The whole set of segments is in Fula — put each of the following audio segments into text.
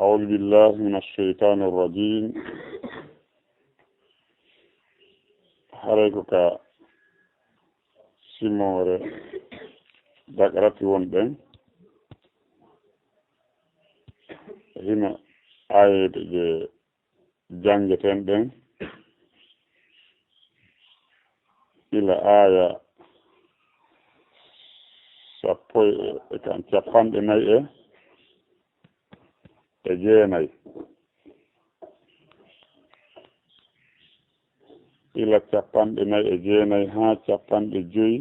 أعوذ بالله من الشيطان الرجيم. حريكك سيمور ذكرتي وندن هنا آية جانجتين دن إلى آية سابوي كان تفهم إني ejeenay ila capanɗe nayi e jeenayi haa capanɗe joyi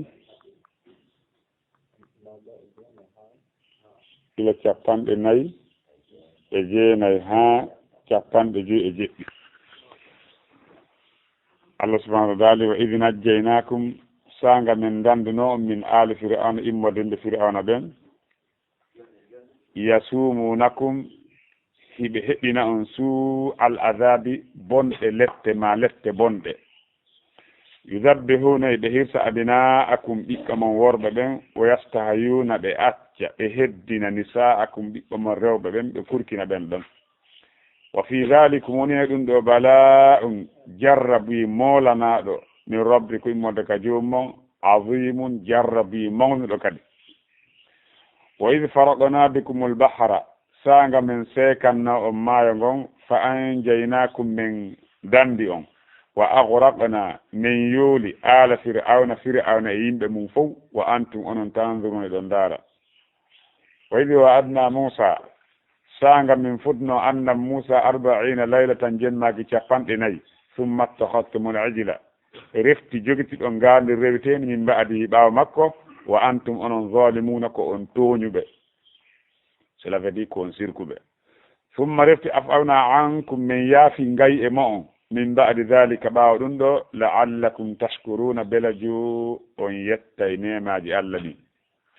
ila capanɗe nayi e jeenayi haa capanɗe joyi e jeɗɗi. Allah subhanahu wa taala wa idh najjaynakum sanga min danduno min aali fir'auna immodinde fir'auna ɓen yasumunakum hiɓe heɓina on suu al azabi bonɗe lette bonɗe yudabbihuna ɓe hirsa abina'akum ɓiɓɓe mon worɓe ɓen o yastahayuna ɓe acca ɓe heddina nisa'akum ɓiɓɓe mon rewɓe ɓen ɓe kurkina ɓen ɗon wa fi dhalikum woni e ɗum ɗo bala'un jarrabi molanaɗo min rabbi ko immode ka joomum azimun jarrabi mawnuɗo kadi wa idh faradna bikumul bahra sanga min sekanna on maayo ngon fa anjaynakum min dandi on wa aghraqna min yuuli ala fir'auna e yimɓe mum fof wa antum onon tanzuruna ɗon daara wa idh wa'adna Musa sanga min futno annam Musa 40 laylatan jennaki capanɗe nayi summa ittakhadtumul ijla refti jogiti ɗon ngaandi rewiteni min ba'di ɓaawo makko wa antum onon zalimuna ko on tooñuɓe. Cela veut dire qu'on sirkuɓe summa refti afawna ankum min yaafi ngayi e mo on min ba'di dhalika ɓaawo ɗum ɗo la'allakum tashkuruna bela jo on yettay nemaji Allah ɗi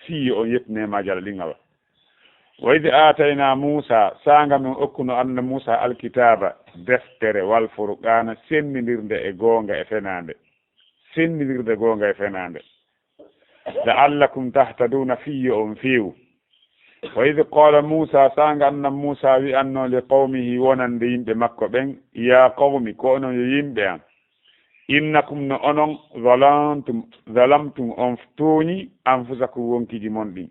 fii on yetti nemaji Allah ɗin awa wa idh atayna Musa sanga min okkuno anna Musa alkitaba deftere wal furqana sennidirde goonga e fenande la'allakum tahtaduna fii on fiiw wa idh qala Musa sanga anna Musa wi anno li qawmihi wonande yimɓe makko ɓen ya qawmi ko onon yo yimɓe an innakum no onon zalamtum on tooñi anfusakum wonkiji mon ɗin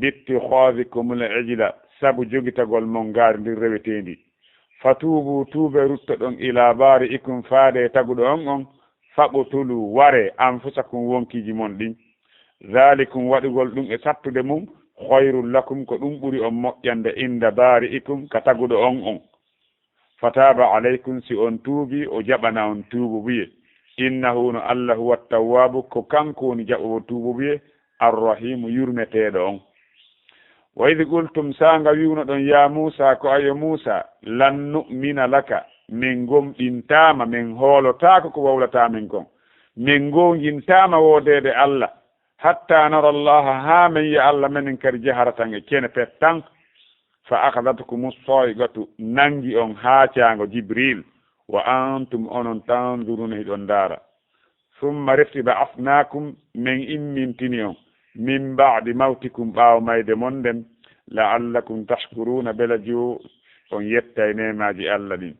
bitti khadikumul ijla sabu jogitagol mon ngaari ndir rewetendi fatubu tuube rutto ɗon ila baari ikum faade taguɗo on faɓotulu ware anfusakum wonkiji mon ɗin zalikum waɗugol ɗum e sattude mum khayrul lakum ko ɗum ɓuri on moƴƴande inda baari ikum ka taguɗo on fataba alaykum si on tuubi o jaɓana on tuubu wiye innahu no Allah huwa tawwabu ko kanko woni jaɓowo tuubu wiye arrahimu yurmeteɗo on wa idh qultum sanga wiwno ɗon ya Musa ko ayo Musa lan nu'mina laka min gomɗintama min hoolotako ko wawlata min kon min gongintama wodede Allah hatta nara Allah ha men ya Allah menen kadi jaharatan e kene pettan fa akhadatkum as-sa'iqatu nangi on haacaango Jibril wa antum onon tanzuruna hiɗon daara summa refti ba'athnakum min immintini on min ba'di mawtikum ɓaawo mayde mon nden la'allakum tashkuruna bela jo on yettay nemaji Allah ɗin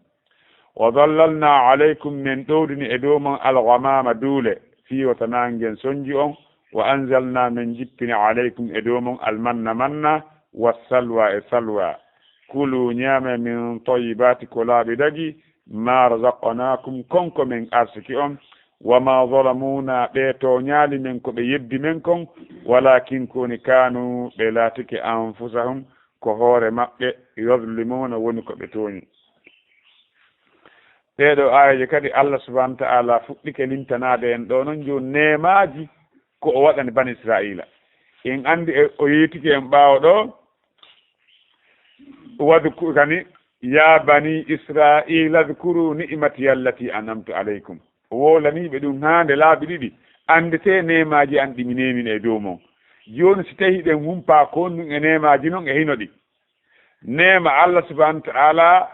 wa dallalna alaykum min ɗowdini e dow mon al-ghamama duule fiwata nangen sonji on wa anzalna min jippini alaykum e dow mon al-manna wassalwa e salwa kulu ñaame min tayyibati ko laaɓi dagi ma razaqnakum konko min arsiki on wama zalamuna ɓe to ñaali men ko ɓe yeddi men kon walakin koni kanu ɓe laatiki anfusahum ko hoore maɓɓe yadlimuna woni ko ɓe tooñi. ɓeɗo ayaji kadi Allah subhanahu wa ta'ala fuɗɗike limtanade en ɗo noon joni nemaji ko o waɗani bani Israila en andi o yitiki en ɓaawo ɗo wadku kani ya bani Israila dhkuru ni'mati allati an'amtu alaykum o wolaniɓe ɗum hande laabi ɗiɗi andete nemaji an ɗi mi nemin e dow mon joni si tawi ɗen humpa kon ɗum e nemaji noon e hino ɗi nema Allah subhanahu wa ta'ala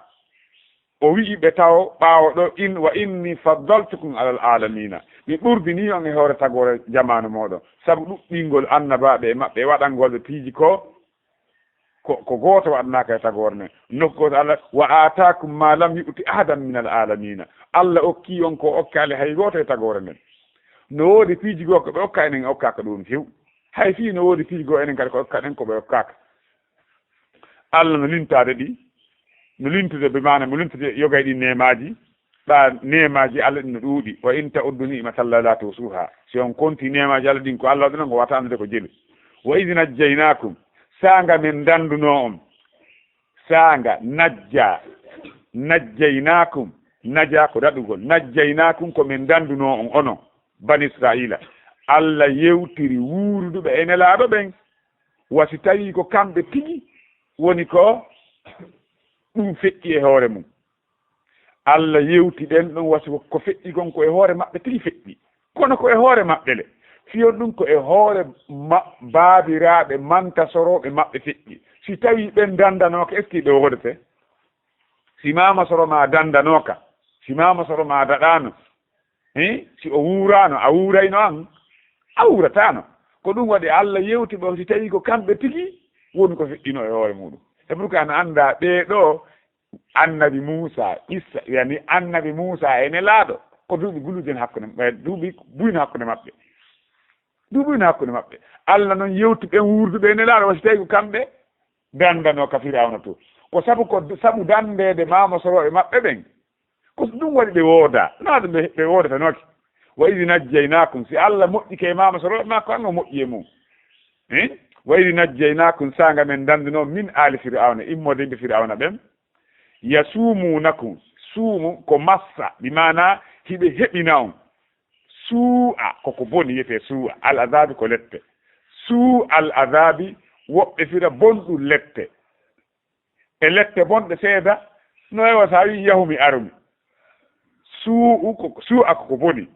o wi'i ɓe taw ɓaawo ɗo wa inni faddaltukum alal alamina mi ɓurdini on e hoore tagore jamanu moɗon saabu ɗuɓɓingol annabaɓe e maɓɓe waɗangol ɓe piiji ko ko goto waɗanaka e tagore men nokkoto Allah wa atakum ma lam yu'ti ahadan min al alamina Allah okki on ko okkali hay goto e tagore men no woodi piiji goo ko ɓe okka enen okkaka ɗum few hay fii no woodi piiji goo enen kadi ko okka ɗen ko ɓe okkaka Allah no lintade ɗi no lintude ɓe mana mo lintude yogay ɗi nemaji ɓa nemaji Allah ɗi no ɗuuɗi wa in ta'uddu ni'matallahi la tusuha si on konti nemaji Allah ɗin ko Allah waɗi noon ko wata andude ko jeli wa idh najjaynakum sanga min danduno on sanga najjaynakum naja ko daɗugol najjaynakum ko min danduno on onon bani israila Allah yewtiri wuurduɓe e nelaaɗo ɓen wasi tawi ko kamɓe tigi woni ko ɗum feƴƴi e hoore mum Allah yewti ɗen ɗon wasi ko feƴƴi gon ko e hoore maɓɓe tigi feƴƴi kono ko e hoore maɓɓe le fiyon ɗum ko e hoore baabiraaɓe mantasoroɓe maɓɓe feƴƴi si tawi ɓen dandanoka est ce que ɓe wodete si mama soro ma dandanoka si mama soro ma daɗano si o wuurano a wuurayno an a wuuratano ko ɗum waɗi Allah yewti ɓo si tawi ko kamɓe tigi woni ko feƴƴino e hoore muɗum e pour que an anda ɓeeɗo annabi Moussa issa yani annabi Moussa ene laaɗo ko duuɓi gulujeni hakkude duuɓi buyno hakkude maɓɓe duuɓino hakkude maɓɓe Allah noon yewti ɓen wuurduɓe ene laaɗo wasi tawi ko kamɓe dandano ka Firawna to ko sabu dandede mama soroɓe maɓɓe ɓen ko ɗum waɗi ɓe wooda naɗum ɓe woodatanoke wa idh najjaynakum si Allah moƴƴike mama soroɓe makko an o moƴƴi e mum wa idh najjaynakum sanga men danduno min ali Firawna immode yimɓe Firawna ɓen yasumunakum suumu ko massa bi mana hiɓe heɓina on suu'a koko boni wiyete suu'a al azabi ko lette suu al azabi woɓɓe fira bonɗum lette e lette bonɗe seeda no ewa sa wi yahumi arumi suu'a koko boni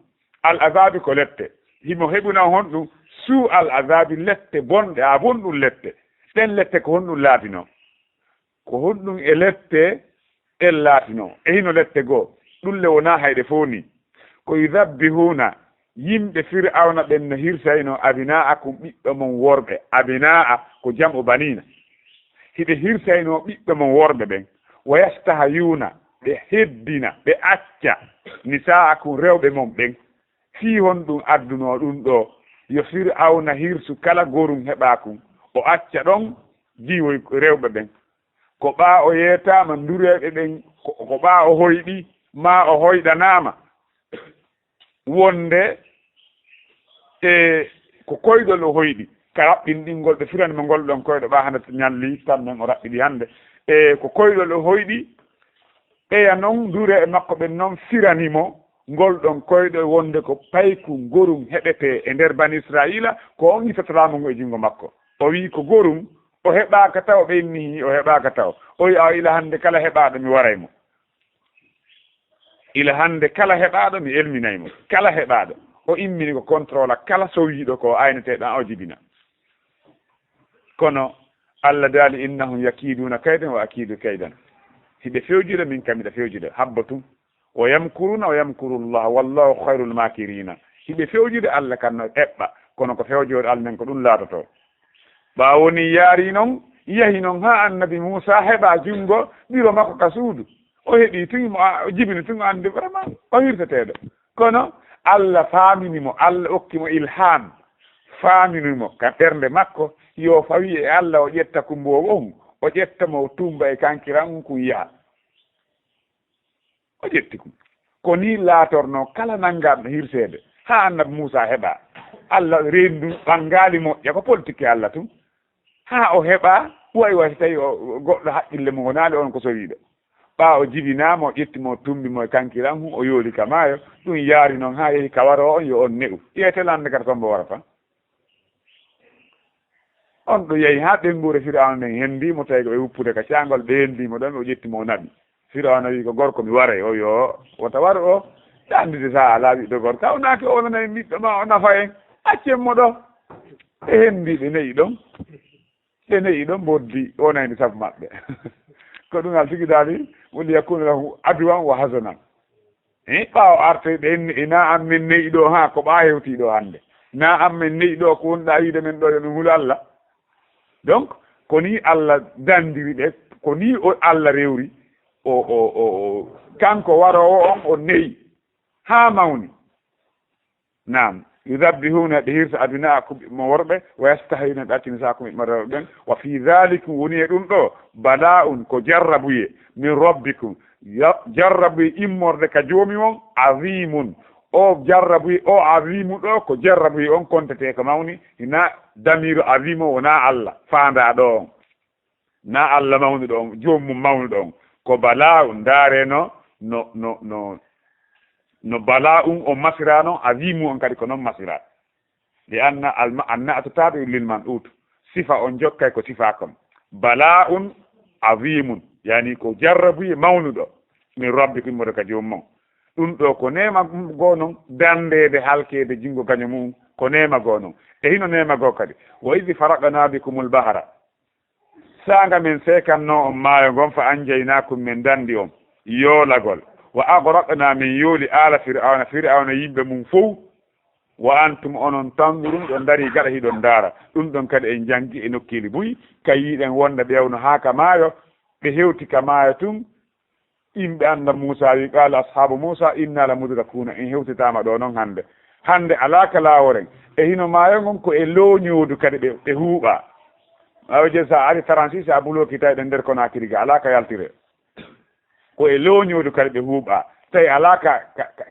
al azabi ko lette himo heɓina honɗum suu al azabi lette bonɗe a bonɗum lette ɗen lette ko honɗum laatino ko honɗum e lette en laatino e hino lette goo ɗulle wona hayɗe fof ni ko yudabbihuna yimɓe Firawna ɓen no hirsayno abina'akum ɓiɓɓe mon worɓe abina'a ko jam'u banina hiɓe hirsayno ɓiɓɓe mon worɓe ɓen wa yastahayuna ɓe heddina ɓe acca nisa'akum rewɓe mon ɓen fii hon ɗum adduno ɗum ɗo yo Firawna hirsu kala gorum heɓakum o acca ɗon jiwoy rewɓe ɓen ko ɓaa o yeetama ndureɓe ɓen ko ɓaa o hoyɗi ma o hoyɗanama wonde e ko koyɗol o hoyɗi ka raɓɓinɗingol ɓe firanimo ngol ɗon koyɗo ɓa hande ñalli tan men o raɓɓiɗi hande e ko koyɗol o hoyɗi ɓeya noon ndure e makko ɓen noon firanimo ngol ɗon koyɗo wonde ko payku gorum heɓete e nder bani Israila ko on ittatalamo ngo e jungo makko o wi ko gorum o heɓaka taw ɓenni o heɓaka taw o wi a ila hande kala heɓaɗo mi waraymo ila hande kala heɓaɗo mi elminaymo kala heɓaɗo o immini ko contrôle kala sowiɗo ko ayneteɗan o jibina kono Allah daali innahum yakiduna kaydan wa akidu kaydan hiɓe fewjida min kam miɗa fewjida habba tum o yamkuruna o yamkurullah wallahu hayrul makirina hiɓe fewjida Allah kanno eɓɓa kono ko fewjoɗo Allah men ko ɗum laatoto ɓawoni yaari noon yahi noon ha annabi Moussa heɓa jungo ɓiro makko ka suudu o heeɓi tun o jibini tun o andi vraiment o hirteteɗo kono Allah faaminimo Allah okkimo ilham faaminimo ka ɓernde makko yo fawi e Allah o ƴetta ko mbo on o ƴettamo tumba e kankiran kum yaha o ƴetti kum ko ni laatorno kala nangaɗo hirsede ha annabi Moussa heɓa Allah rendu ɓangali moƴƴa ko politique Allah tum ha o heɓa way way tawi o goɗɗo haqqille mo wonali on ko sowiɗo ɓa o jibinama o ƴettimo tumbimo e kankiran hu o yooli ka maayo ɗum yaari noon ha yeehi ka waro on yo on ne'u ƴeetelande kata tombo warata on ɗo yeehi ha ɓengure Firawna nden hendimo tawi ko ɓe wuppude ka cangol ɓe hendimo ɗon o ƴettimo o naɓi Firawna wi ko gorko mi waray o yo wota war o ɗandide sa ala ɓiɗɗo gorko hawnaki o wonanayi ɓiɗɗo ma o nafa en accemmo ɗo ɓe hendi ɓe neyi ɗon boddi wonayde saabu maɓɓe ko ɗum al tigi daali woni yakkuno lahu aduwan wa hasanan ɓaawo arte ɓe na an min neyi ɗo ha ko ɓa hewtiɗo hande na an min neyi ɗo ko wonɗa wiide men ɗo yo min huula Allah donc ko ni Allah dandiri ɓe ko ni o Allah rewri o kanko warowo on o neyi ha mawni nam yudabbihuna ɓe hirta abinaakum mo worɓe wa yastahina ɓe accinisakum ɓe rewɓe ɓen wa fi dhalikum woni e ɗum ɗo bala'un ko jarrabuye min rabbikum jarrabuye immorde ka joomi on azimun o jarrabuye o azimu ɗo ko jarrabuye on kontete ko mawni na damiru azimu wona Allah faanda ɗo on na Allah mawnuɗo on joomum mawnuɗo on ko bala'un daareno no bala'un o masira noon azimu on kadi ko noon masira li anna anna'tutaɓe lil man utu sifa on jokkay ko sifa kon bala'un azimun yani ko jarrabuye mawnuɗo min rabbikum immode ka joomum ɗum ɗo ko nema goo noon dandede halkede jingo gaño mum ko nema goo noon e hino nema goo kadi wa id faraqna bikumul bahra sanga min sekanno on maayo gon fa anjaynakum min dandi on yoolagol wa agraqna min yooli ala fir'auna yimɓe mum fof wa antum onon tandurum ɗon dari gaɗa hiɗon ndaara ɗum ɗon kadi en jangi e nokkili buy kayiɗen wonde ɓewno haa ka maayo ɓe hewti ka maayo tun yimɓe anda Moussa wi qala ashabu Moussa inna la mudrakuna en hewtitama ɗo noon hande alaka laworen e hino maayo ngon ko e looñoodu kadi ɓe huuɓa awje sa ari 36 a buloki tawi ɗen nder Conakry ga alaka yaltire ko e looñoodu kadi ɓe huuɓa tawi alaka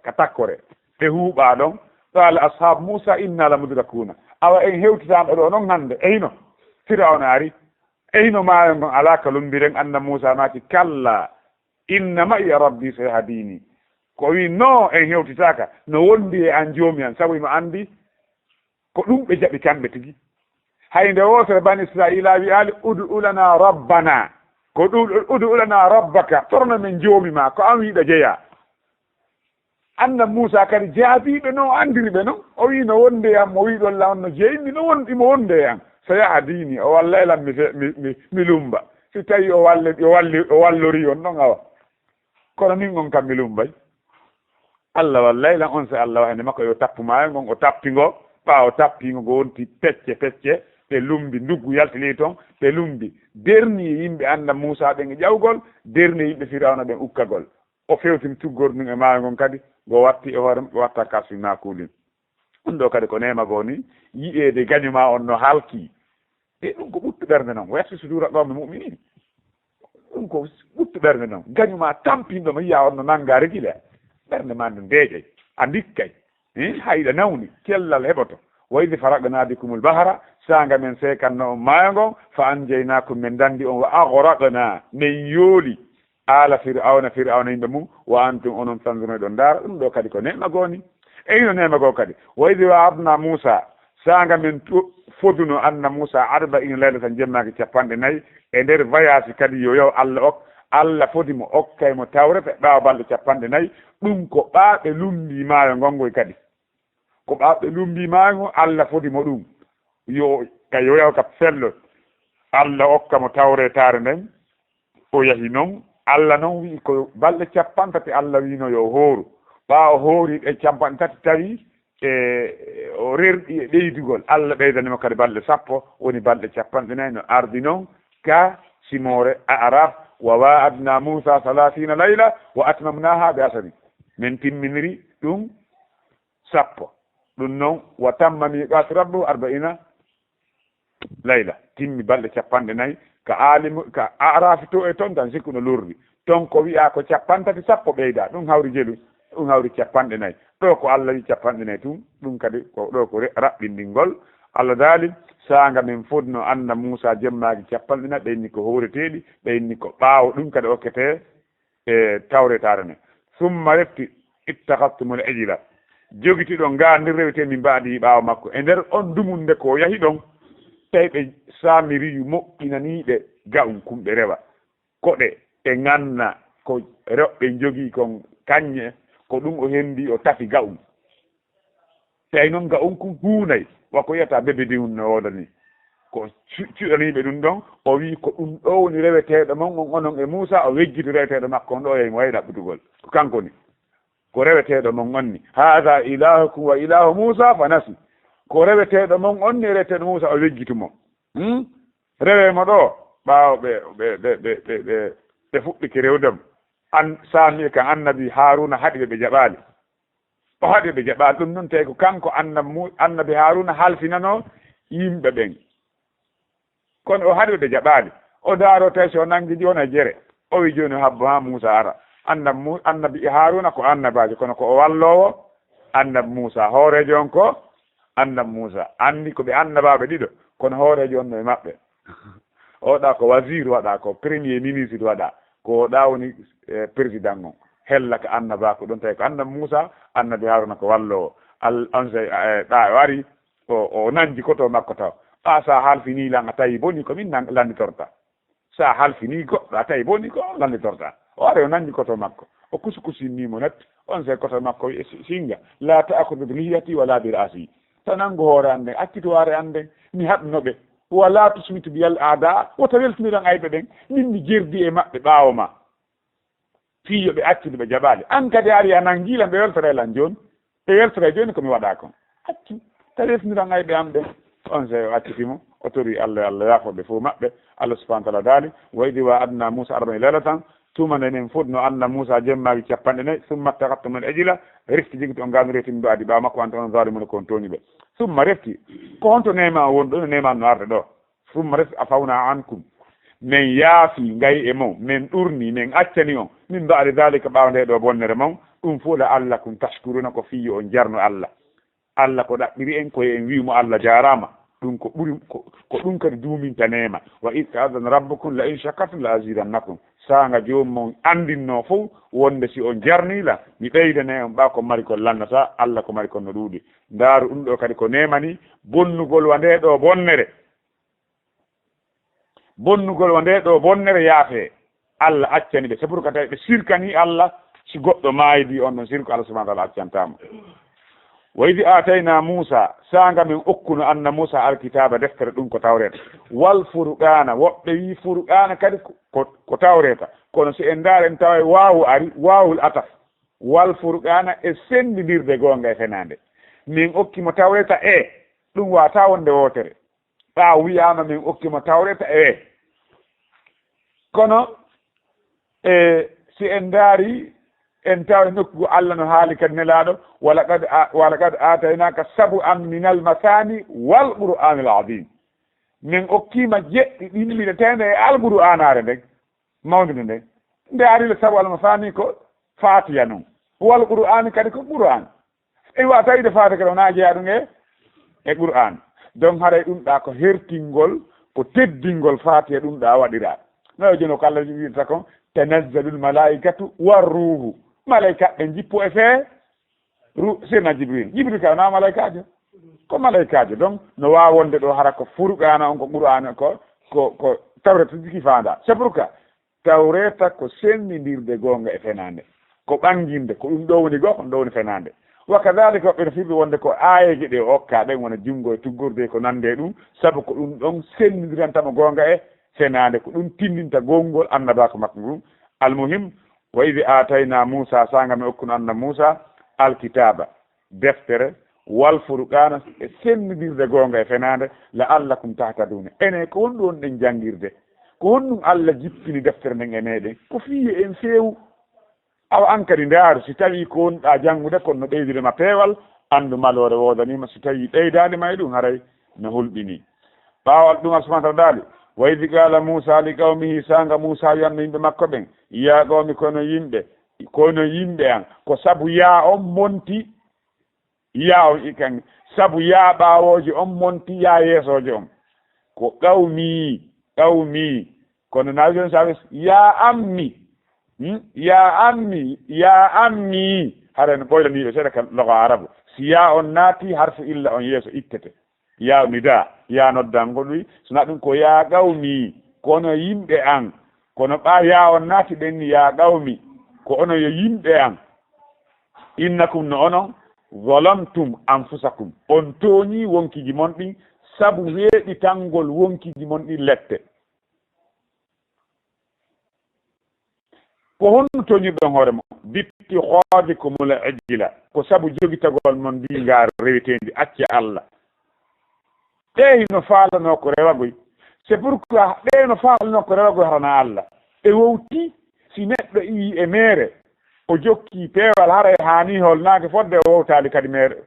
ka takkore ɓe huuɓa ɗon qala ashabu Moussa inna la mudrakuna awa en hewtitama ɗo noon hande e hino Firawna ari e hino maayo ngon alaka lumbiren anda Moussa maki kalla inna ma'iya rabbi sayahdini ko wi no en hewtitaka no wondi e an joomi an sabu imo andi ko ɗum ɓe jaɓi kamɓe tigi hay nde wotere bani israila wi ali ud'u lana rabbana ko ɗum ud'u lana rabbaka torno men joomi ma ko an wiiɗa jeeya anda Moussa kadi jaabiɓe no andiri ɓe noon o wi no wonde e am o wi ɗon la on no jeeymi no won imo wonde e an sayahdini o walla elam mi lumba si tawi o wallori on noon awa kono min on kam mi lumbay Allah wallaylan on so Allah wahande makko yo tappu maayo ngon o tappingo ɓaawo tappingo ngo wonti pecce ɓe lumbi nduggu yaltini toon ɓe lumbi derni yimɓe anda Moussa ɓen e ƴawgol derni yimɓe Firawna ɓen ukkagol o fewtini tuggor ɗum e maayo ngon kadi ngo watti e hoore o watta kasfina kuulin ɗum ɗo kadi ko nema goo ni yi'eede gañuma on no halki e ɗum ko ɓuttu ɓernde noon wayati sudura qawmi mu'minin ɗum ko ɓuttu ɓernde noon gañuma tampinɗo mo yiya on no nannga regile ɓernde ma nde ndeeƴay a ndikkay hayɗa nawni kellal heɓoto wa id faraqna bikumul bahra sanga men sekanno on maayo ngon fa anjaynakum min dandi on wa agraqna min yooli ala fir'auna yimɓe mum wa antum onon tanduno ɗon ndaara ɗum ɗo kadi ko nema gooni e ino nema goo kadi wa id wa'adna Moussa sanga men foduno anna Moussa 40 laylatan jemmaki 40 e nder voyage kadi yo yaw Allah fodimo okkaymo tawrete ɓaawa balɗe 40 ɗum ko ɓaaɓe lumbi maayo ngongoy kadi ko ɓaaɓe lumbi maayo Allah fodimo ɗum yo yaw ka fello Allah okkamo tawretare nden o yahi noon Allah noon wi ko balɗe 50 Allah wino yo hooru ɓaawo hoori ɗe 50 tawi o rerɗi e ɓeydugol Allah ɓeydanimo kadi balɗe 10 woni balɗe 50 no ardi noon ka simore Araf wa wa'adna Moussa 30 layla wa atmamnaha bi asri min timminiri ɗum 10 ɗum noon wa tamma miqatu rabbu 40 layla timmi balɗe 50 ka Araf to e toon tan sikku no lurri toon ko wi'a ko 50 sappo ɓeyda ɗum hawri jelu ɗum hawri 50 ɗo ko Allah wi 50 tun ɗum kadi ko ɗo ko raɓɓindingol Allah daali sanga min fodno anda Moussa jemmaki 50 ɓenni ko howreteɗi ɓenni ko ɓaawo ɗum kadi okkete e tawretare ne summa refti ittakhastumul ijla jogitiɗo nga ndir rewete min mbaadi ɓaawo makko e nder on dumunde ko yahi ɗon tawi ɓe samiriyu moƴƴinaniɓe ga'um kumɓe rewa koɗe e ganna ko rewɓe jogii kon kañƴe ko ɗum o hendi o tafi ga'um tawi noon ga'um ko huunay wako yiyata bébé diwun no wodani ko cuɗaniɓe ɗum ɗon o wi ko ɗum ɗo woni reweteɗo mon on onon e Moussa o wejjiti reweteɗo makko on ɗo yeymo wayi ɗaɓɓutugol ko kanko ni ko reweteɗo mon on ni hada ilahukum wa ilahu Moussa fa nasi ko reweteɗo mon on ni reweteɗo Moussa o wejjitumo rewemo ɗo ɓaawo ɓe fuɗɗike rewdem an saami kan annabi haruna haɗi ɓe jaɓaali o haɗi ɓe jaɓaali ɗum noon tawi ko kanko annabi haruna halfinano yimɓe ɓen kono o haɗi ɓe jaɓaali o daaro tawi so nangi joni e jere o wi joni habbo ha Moussa ara annabi haruna ko annabajo kono ko o wallowo annabi Moussa hoorejo on ko annabi Moussa andi ko ɓe annabaɓe ɗiɗo kono hoorejo on no e maɓɓe oɗa ko wasir waɗa ko premier ministre waɗa ko ɗa woni président on hella ko annabako ɗon tawi ko annabi Moussa annabi haruna ko wallowo on ɗa wari o nanji koto makko taw sa halfini lan a tawi boni ko min landitorta sa halfini goɗɗo a tawi boni ko landitorta o ari o nanji koto makko o kusukusinnimo net on say koto makko singa la ta'khudhu bi lihiyati wala bi ra'si tanango hoore an nden accitoare an nden mi haɗnoɓe wala tusmitu biyal aada wota weltiniran ayɓe ɓen min mi jerdi e maɓɓe ɓaawo ma fiyo ɓe accude ɓe jaɓaali an kadi ari a nangiilan ɓe weltorelan joni ɓe weltore joni komi waɗa kon accu ta weltiniran ayɓe am ɓen on so accitimo o tori Allah yaafoɓe fof maɓɓe Allah subahana taala daali wa idi wa adna Moussa 40 laylatan tumande enen fof no anna Moussa jemmaji 40 summa takattumen ejila refti jigiti on gano retimi ɗo adi ɓawa makko wante on zalimuna kon tooñi ɓe summa refti ko honto nema o woni ɗo no nema no arde ɗo summa refti a fawna ankum min yaafi ngayi e mon min ɗurni min accani on min mbaɗi dalika ɓawa nde ɗo bonnere mon ɗum fof la Allah kum tashkuruna ko fiyo on jarno Allah ko ɗaɓɓiri en koye en wimo Allah jarama ɗum ko ɓuri ko ɗum kadi duuminta nema wa id ta'adana rabbukum la in shakartum la azidannakum sanga jomum andinno fof wonde si on jarnila mi ɓeydane on ɓa ko mari kon lannata Allah ko mari kon no ɗuuɗi ndaaru ɗum ɗo kadi ko nemani bonnugol wa nde ɗo bonnere yaafe Allah accani ɓe c'est pour que tawi ɓe sirkani Allah si goɗɗo maayidi on ɗon sirko Allah subahana taala accantama wa idi atayna Moussa sanga min okkuno anna Moussa alkitaba deftere ɗum ko tawreta wal furqana woɓɓe wi furqana kadi ko tawreta kono so en daaren tawa waawu ari waawul ataf wal furqana e sendidirde gonga e fenande min okkimo tawreta ɗum wata wonde wotere ɓa wiyama min okkimo tawreta kono si en daari en tawa nokku Allah no haali kadi nelaɗo wala kad ataynaka sab'an min al-masani wal qur'an al-azim min okkima jeɗɗi ɗinmiɗe tende e alqur'anare nden mawdude nden nde ari le sabu al-masani ko fatiha noon wal qur'an kadi ko qur'an en wa tawide fatiha kadi wona jeeya ɗum e qur'an donc haray ɗum ɗa ko hertingol ko teddingol fatiha ɗum ɗa waɗira no jono ko Allah wiirta kon tanazzalul malaikatu war ruhu malaika ɓe jippo e fee sirna jibril ka wona malaikajo ko malaikajo donc no wawa wonde ɗo hara ko furqana on ko qur'ana ko tawreta jiki fanda c'est pour que tawreta ko sendidirde gonga e fenande ko ɓanginde ko ɗum ɗo woni goo ko ɗum ɗo woni fenande wa kadalika woɓɓe no firɓe wonde ko ayeje ɗe okka ɗen wona jungo e tuggorde ko nande ɗum saabu ko ɗum ɗon sendidirantama gonga e fenande ko ɗum tindinta gongol annabako makko ngun almuhim wa idi atayna Moussa sanga mi okkuno anna Moussa alkitaba deftere wal furqana e sendidirde gonga e fenande la'allakum tahtaduna ene ko won ɗon ɗen jangirde ko honɗum Allah jippini deftere nden e meɗen ko fiye en feewu awa an kadi ndaaru si tawi ko wonɗa janngude kono no ɓeydirema peewal anndu malore woodanima si tawi ɓeydade ma e ɗum haray no hulɓini ɓaawal ɗum Allah subahana taala daali wa idi qala Moussa li qawmihi sanga Moussa wiyanno yimɓe makko ɓen ya qawmi kono yimɓe an ko sabu ya on monti ya on ikan sabu ya ɓaawoje on monti ya yeesoje on ko qawmi kono nawi jon sawi ya ammi hara no ɓoylaniɓe seeɗa ka logo arabe si ya on naati harfu illa on yeeso ittete ya nida ya noddango ɗuy sona ɗum ko ya qawmi kono yimɓe an kono ɓa ya on naati ɓenni ya qawmi ko ono yo yimɓe an innakum no onon zalamtum anfusakum on tooñi wonkiji mon ɗin sabu weeɗitangol wonkiji mon ɗin lette ko honno toñirɗon hoore mo bitti hoode ko mula ejjila ko sabu jogitagol mon ndi ngaar rewetendi acce Allah ɓeyi no faalano ko rewagoy c'est pourquoi ɗeno faalno ko rewago harana Allah e wowti si neɗɗo yi e mere o jokki peewal hara e haani holnaake fodde o wowtaali kadi mere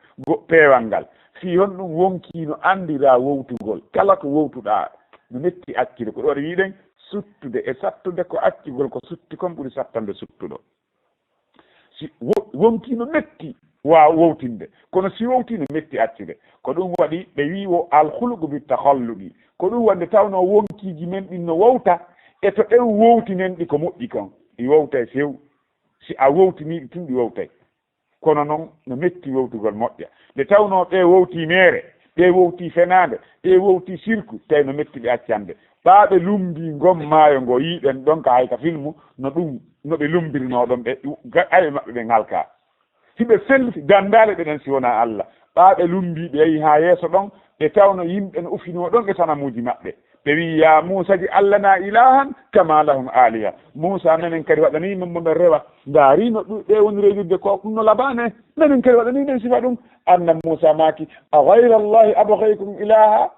peewal ngal si hon ɗum wonkino andira wowtugol kala ko wowtuɗa no metti accide ko ɗo waɗa wiiɗen suttude e sattude ko accugol ko sutti kon ɓuri sattande suttuɗo si wonkino metti waaw wowtinde kono si wowtino metti accude ko ɗum waɗi ɓe wiwo alhulgu bi tahalluɗi ko ɗum wonde tawno wonkiji men ɗin no wowta e to ɗen wowtinen ɗi ko moƴƴi kon ɗi wowta e few si a wowtiniɗi tun ɗi wowtay kono noon no metti wowtugol moƴƴa nde tawno ɓe wowti mere ɓe wowti fenade ɓe wowti sirku tawi no metti ɓe accande ɓaaɓe lumbi gom maayo ngo yiiɗen ɗon ka hayka filmu no ɗum no ɓe lumbirnoɗon ɓe aye maɓɓe ɓe ngalka hiɓe felliti gandale ɓeɗen si wona Allah ɓaaɓe lumbi ɓe yehi ha yeeso ɗon ɓe tawno yimɓe no ufino ɗon e sanamuji maɓɓe ɓe wi ya Musa ji Allah na ilahan kama lahum aliha Musa menen kadi waɗanima moɓe rewa darino ɓe woni rewirde ko ɗum no labane menen kadi waɗanimen sifa ɗum anna Musa maki a gayra allahi abghaykum ilaha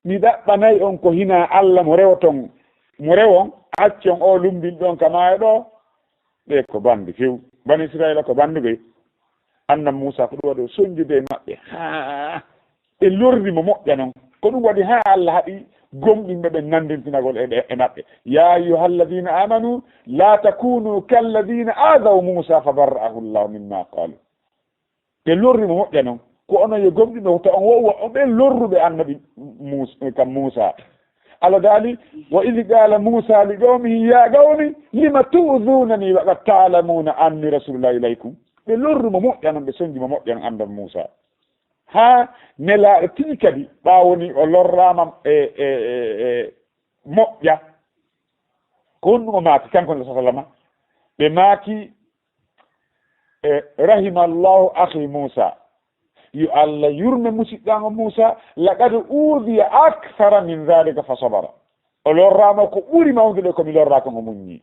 mi ɗaɓɓanayi on ko hina Allah mo rewoton mo rewon accon o lumbin ɗon kama e ɗo ɓe ko bandi few bani Israila ko banduɓe anna Musa ko ɗum waɗi soñjude e maɓɓe ha ɓe lordi mo moƴƴa noon ko ɗum waɗi ha Allah haɗi gomɗinɓe ɓe nandintinagol e maɓɓe ya ayuha alladina amanu la takunu kalladina adaw Musa fa barra'ahu llahu mimma qalu ɓe lordi mo moƴƴa noon ko onon yo gomɗinɓe to on wowa o ɓe lorruɓe annabi kam Musa Allah daali wa idh qala Musa li qawmihi ya qawmi lima tu'dhunani wa qad ta'lamuna anni rasulullah ilaykum ɓe lorru mo moƴƴa noon ɓe soñji mo moƴƴa noon andan Musa ha nelaɗo tini kadi ɓawoni o lorrama e moƴƴa ko honɗum o maaki kanko ne sallama ɓe maaki rahimallahu akhi Musa yo Allah yurme musidɗango Musa laqad udiya akthara min dhalika fa sabara o lorrama ko ɓuri mawdude komi lorra ko ngo muññi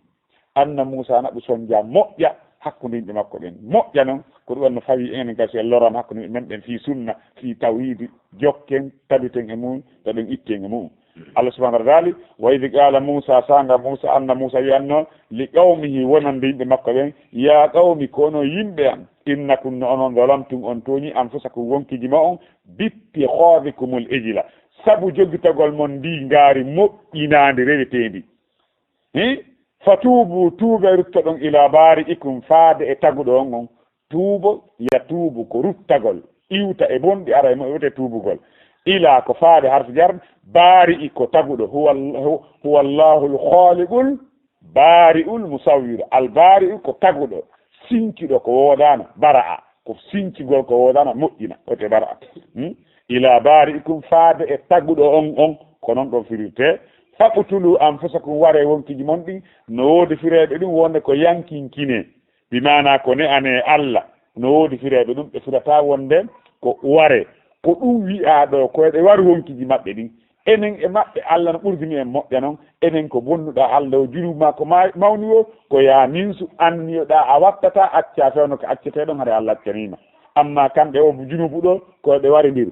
anna Musa naɓe soñja moƴƴa hakkude yimɓe makko ɓen moƴƴa noon ko ɗum wanno fawi enen gasi en lorama hakkude yimɓe men ɓen fi sunna fi tawhidi jokken tabiten e mum taɗen itten e mum Allah subhanahu wa ta'ala wa idh qala Musa sanga Musa anna Musa wiyanno li qawmihi wonande yimɓe makko ɓen ya qawmi kono yimɓe an innakum no onon zalamtum on tooñi anfusakum wonkiji ma on bittikhadikumul ijla sabu joggitagol mon ndi ngaari moƴƴinandi rewetendi fatuubu tuuba rutta ɗon ila baari ikum faade e taguɗo on on tuubo ya tuubu ko ruttagol iwta e bonɗi ara e mo iwte tuubugol ila ko faade harfi jar baari i ko taguɗo huwa allahu lkhaliqul baari'ul musawwir al baari'u ko taguɗo sinkiɗo ko woodano bara'a ko sinkigol ko woodano moƴƴina ote bara'a ila baari'ikum faade e taguɗo on ko noon ɗon firirte faqtulu anfusakum ware wonkiji mon ɗin no woodi fireɓe ɗum wonde ko yankinkine bi mana ko ne ane Allah no woodi fireɓe ɗum ɓe firata wonde ko ware ko ɗum wi'a ɗo koyeɗe wari wonkiji maɓɓe ɗin enen e maɓɓe Allah no ɓurdini en moƴƴa noon enen ko bonnuɗa Allah o junubma ko mawni o ko ya minsu anniyoɗa a wattata acca fewno ko acceteɗon haɗa Allah accanima amma kamɓe o junubu ɗo koyeɓe wari ndiru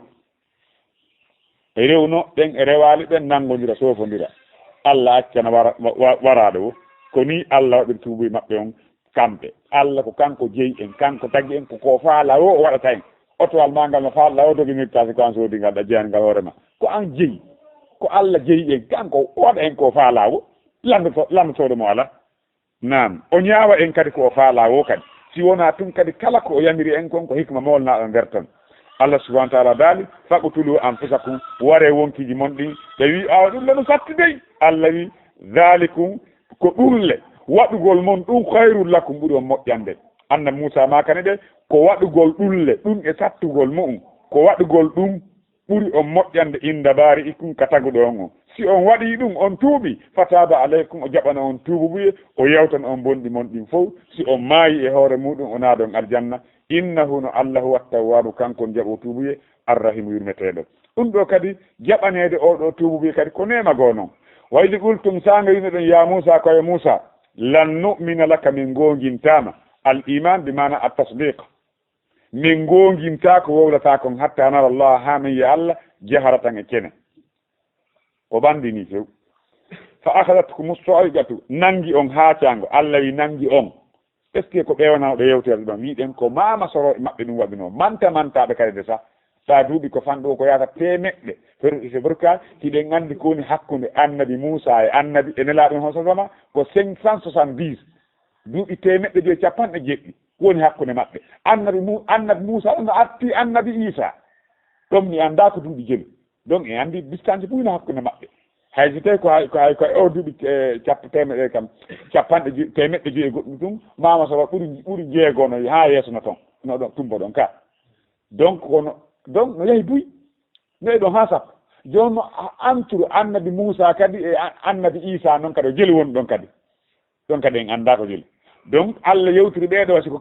rewno ɗen e rewali ɓen nangodira sofodira Allah accana waraɗo o ko ni Allah waɗir tuubuye maɓɓe on kamɓe Allah ko kanko jeeyi en kanko tagui en ko faala o waɗata en otowal ma ngal no faala o doginirta séquence sodi ngal ɗa jeyani ngal hoorema ko an jeeyi ko Allah jeeyi en kanko waɗa en ko faala o landotode mo ala nam o ñaawa en kadi ko faala o kadi si wona tun kadi kala ko o yamiri en kon ko hikma molnaɗo nder ton Allah subhanahu wa ta'ala daali faqtulu anfusakum ware wonkiji mon ɗin ɓe wi awa ɗum leno sattidey Allah wi dhalikum ko ɗurle waɗugol mon ɗum hayrul lakum ɓuuri on moƴƴande anna Musa makane ɗe ko waɗugol ɗulle ɗum e sattugol mum ko waɗugol ɗum ɓuri on moƴƴande inda baari ikum ka taguɗo on si on waɗi ɗum on tuuɓi fataba aleykum o jaɓana on tuubu ɓuye o yewtan on bonɗi mon ɗin fof si on maayi e hoore muɗum o naadon aljanna innahu no Allahu wattawwabu kanko jaɓo tuubuye arrahimu yurmeteɗo ɗum ɗo kadi jaɓanede oɗo tuubuye kadi ko nema goo noon wayli qultum sanga yino ɗon ya Musa koye Musa lan nu'mina laka min gongintama al iman bi mana at tasdiq min gonginta ko wowlata kon hatta nara Allah ha min ya Allah jaharatan e kene o bandini few fa akhadatkum as-sa'iqatu nangi on haacango Allah wi nangi on est ce que ko ɓeewanaɗo yewtere ɗon wiɗen ko mama soro e maɓɓe ɗum waɗino mantaɓe kadi de sa sa duuɓi ko fanɗo ko yata temeɗɗe c'est vrai que hiɗen andi kowoni hakkude annabi Moussa e annabi e nelaɗon hososama ko 570 duuɓi temeɗɗe joyi capanɗe jeɗɗi woni hakkude maɓɓe annabi Moussa no arti annabi Isa ɗum mi anda ko duuɓi jeli donc e andi distance ɓuyno hakkude maɓɓe hay so tawi ko o duuɓi temeɗe kam capanɗe temeɗɗe joyi e goɗɗum ɗum mama sowa ɓuuri jeegono ha yeesono toon no ɗon tumbo ɗon ka donc no yahi buy no e ɗon ha sappo joni no entoure annabi Moussa kadi e annabi Isa noon kadi o jeli woni ɗon kadi en anda ko jeli donc Allah yewtiri ɓeeɗo siko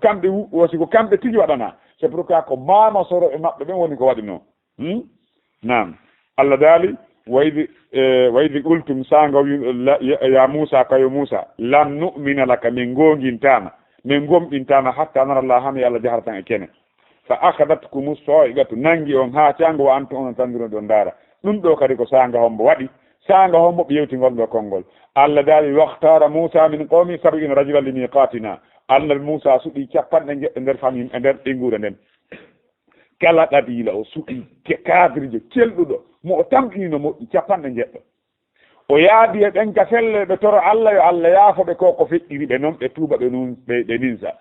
kamɓe tigi waɗana c'est pourquoi ko mama soro e maɓɓe ɓen woni ko waɗino nam Allah daali waydi qultum sanga ya Moussa kayo Moussa lan nu'mina laka min gomɗintama hatta nara Allah hami Allah jahara tan e kene fa akhadatkum as-sa'iqatu nangi on ha cango wa antum on tandiro ɗon ndaara ɗum ɗo kadi ko sanga hombo waɗi sanga hombo ɓe yewtingol ɗo konngol Allah daali wahtara Moussa min qawmi 70 rajulan li miqatina Allah Moussa suɗi capanɗe jeɗɗe nder famille e nder ɗingure nden kala ɗaɓiila o suɗi cadre celɗuɗo mo o tamɗino moƴƴi capanɗe jeɗɗo o yaadi e ɓen ka felle ɓe toro Allah yo Allah yaafoɓe ko feƴƴiri ɓe noon ɓe tuuba ɓe ninsa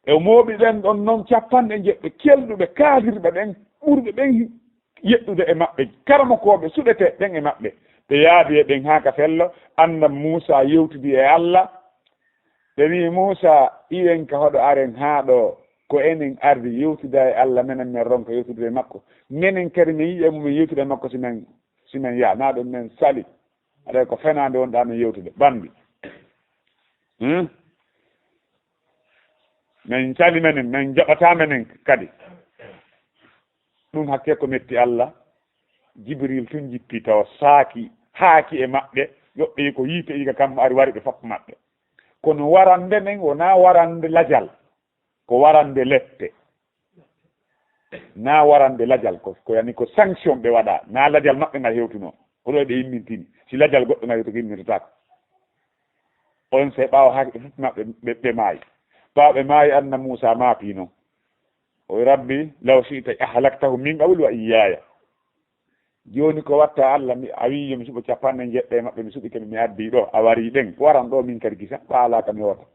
e mooɓi ɓen ɗon noon capanɗe jeɗɗe celɗuɓe kaadirɓe ɓen ɓurɓe ɓen yeɗɗude e maɓɓe karamokoɓe suɗete ɓen e maɓɓe ɓe yaadi e ɓen haa ka fello annam Moussa yewtidi e Allah ɓe wi Moussa iwen ka hoɗo aren haa ɗo ko enen ardi yewtida e Allah menen men ronka yewtude e makko menen kadi mi yiiƴe mumen yewtude e makko simen yaa na ɗum men sali aɗa ko fenade wonɗa men yewtude bandi min sali menen min jaɓata menen kadi ɗum hakke ko metti Allah Jibril tun jippi taw haaki e maɓɓe yoɓɓe ko yiite iga kam ari wari ɓe foppa maɓɓe kono warande men wona warande lajal ko warande lette na warande lajal ko yani ko sanction ɓe waɗa na lajal maɓɓe ngal hewtuno oɗo ɓe yimmintini si lajal goɗɗo ngal hewto yimmitotako on se ɓaawa haaki ɓe foppa maɓɓe ɓe maayi ɓe maayi anna Moussa maapi noon o rabbi law shi'ta ahlaktahu min qablu wa iyaya joni ko watta Allah a wi yomi suɓa capanɗe jeɗɗe maɓɓe mi suɓi kene mi addi ɗo a wari ɗen waran ɗo min kadi gisa ɓaala kam yewta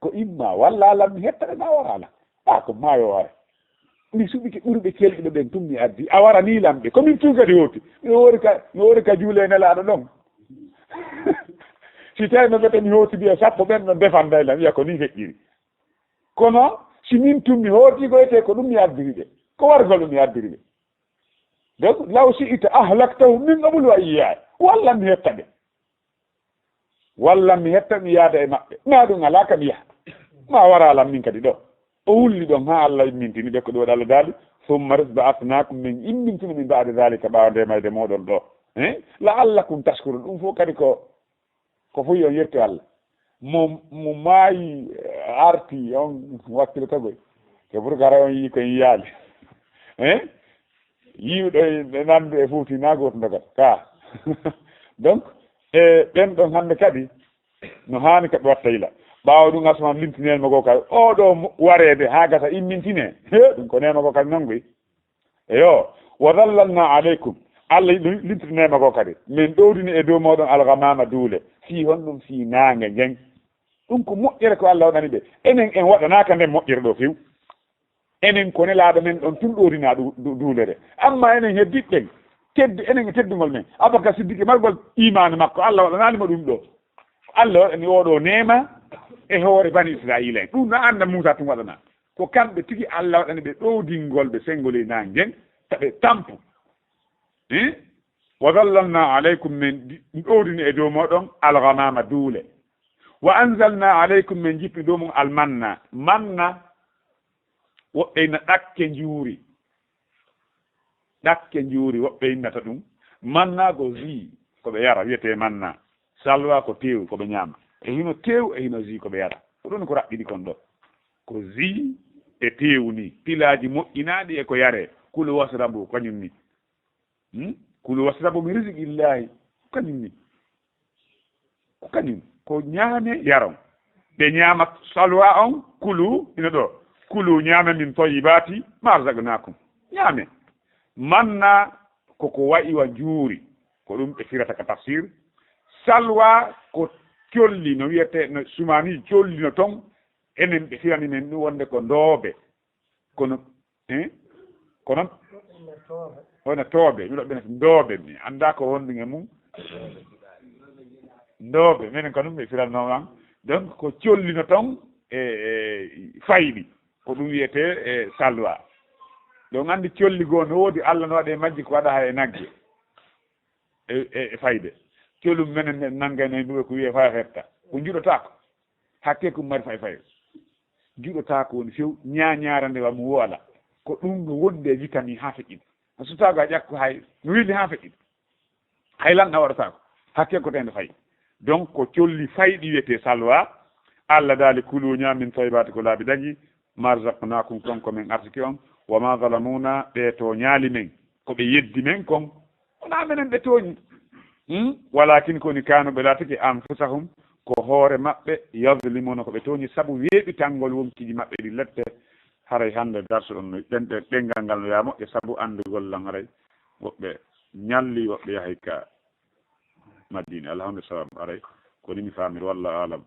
ko imma walla Allah mi hettade ma wara ala ko maayo ware mi suɓi ke ɓurɓe celɗuɓe ɓen tum mi addi a wara ni lamɓe komin tun kadi hoti mi wori ka juule nelaɗo ɗon si tawi no mbiyete mi hoti e sappo ɓen no defandaylam wiya ko ni feƴƴiri kono si min tummi hooti koyete ko ɗum mi addiri ɓe ko wargol ɗum mi addiri ɓe donc law shi'ta ahlaktahu min qablu wa iyaya walla mi hetta ɓe walla mi hetta mi yaada e maɓɓe na ɗum ala kam yaha ma waralam min kadi ɗo o wulli ɗon ha Allah immintini ɓe ko ɗo Allah daali summa ba'athnakum min immintini min ba'de zalika ɓawa ndemayde moɗon ɗo la'allakum tashkurun ɗum fof kadi ko foyi on yetto Allah mo maayi arti on wakkile tagoy te pour gara on yii koye yaali yiiwɗo e nande e Fouti na goto ndogat ka donc ɓen ɗon hannde kadi no haani kaɓe watta ila ɓaawa ɗum asman limtinenmo ko kadi oɗo wareede haa gasa immintine ɗum ko nema ko kadi noon goy eyo wa dallalna aleykum Allah ɗum limtinema ko kadi min ɗowdini e dow moɗon algamama duule fii hon ɗum fii naange ngen ɗum ko moƴƴere ko Allah waɗani ɓe enen en waɗanaka nden moƴƴere ɗo few enen ko nelaaɗo men ɗon tun ɗoodina duulere amma enen heddiɓɓen enen e teddugol men Abubakar Siddiqi margol imanu makko Allah waɗananimo ɗum ɗo Allah waɗani oɗo nema e hoore bani Israila en ɗum no anda Moussa tun waɗana ko kamɓe tigi Allah waɗani ɓe ɗowdingol ɓe sengoli nangen taɓe tampu wa dallalna aleykum min ɗowdini e dow moɗon algamama duule wa anzalna aleykum min jippi dow mum almanna manna woɓɓe ina ɗakke njuuri woɓɓe innata ɗum manna ko zi koɓe yara wiyete manna salwa ko tew koɓe ñaama e hino tew e hino zi koɓe yara ko ɗon ko raɓɓiɗi kon ɗo ko zi e tew ni pilaji moƴƴinaɗi e ko yare kulu wasrambu kañum ni kulu wasrabu min rizqillahi kañumni ko kañum ko ñaame yaron ɓe ñaama salwa on kulu ina ɗo kulu ñaame min toyibati ma razaqnakum ñaame manna koko wayiwa juuri ko ɗum ɓe firata ka tafsir salwa ko colli no wiyete no sumani colli no ton enen ɓe firani men ɗum wonde ko ndooɓe kono kono wona tooɓe miɗo ɓene ndooɓe mi annda ko wonɗuge mum ndooɓe minen ko ɗum ɓe firannoman donc ko collino ton e fayɗi ko ɗum wiyete e salwa ɗon anndi colli goo no woodi Allah no waɗe majji ko waɗa ha e nagge e fayde collum menen nanngayno e ko wiye fa hetta ko juɗotako hakke ko mari fay fayo juɗotako woni few ñañara nde wamo woola ko ɗum no wonde vitamine ha feƴƴiɗi so tago a ƴakko hay no wiide ha feƴƴiɗi hay lanɗa waɗatako hakke ko tende fayi donc ko colli fayɗi wiyete salwa Allah daali kulu ñamin taybati ko laabi dañi marzaqnakum kon komin arsiki on wama zalamuna ɓe to ñaali men koɓe yeddi men kon wona menen ɓe tooñi walakin koni kanuɓe laatiki anfusahum ko hoore maɓɓe yazlimuna koɓe tooñi saabu weeɓitangol wonkiji maɓɓe ɗi lette haray hande darso ɗon no ɗengal ngal no ya moƴƴe saabu andugol lan haray woɓɓe ñalli woɓɓe yahay ka Madina alhamdulillah sababu aray ko nimi famir wallahu alam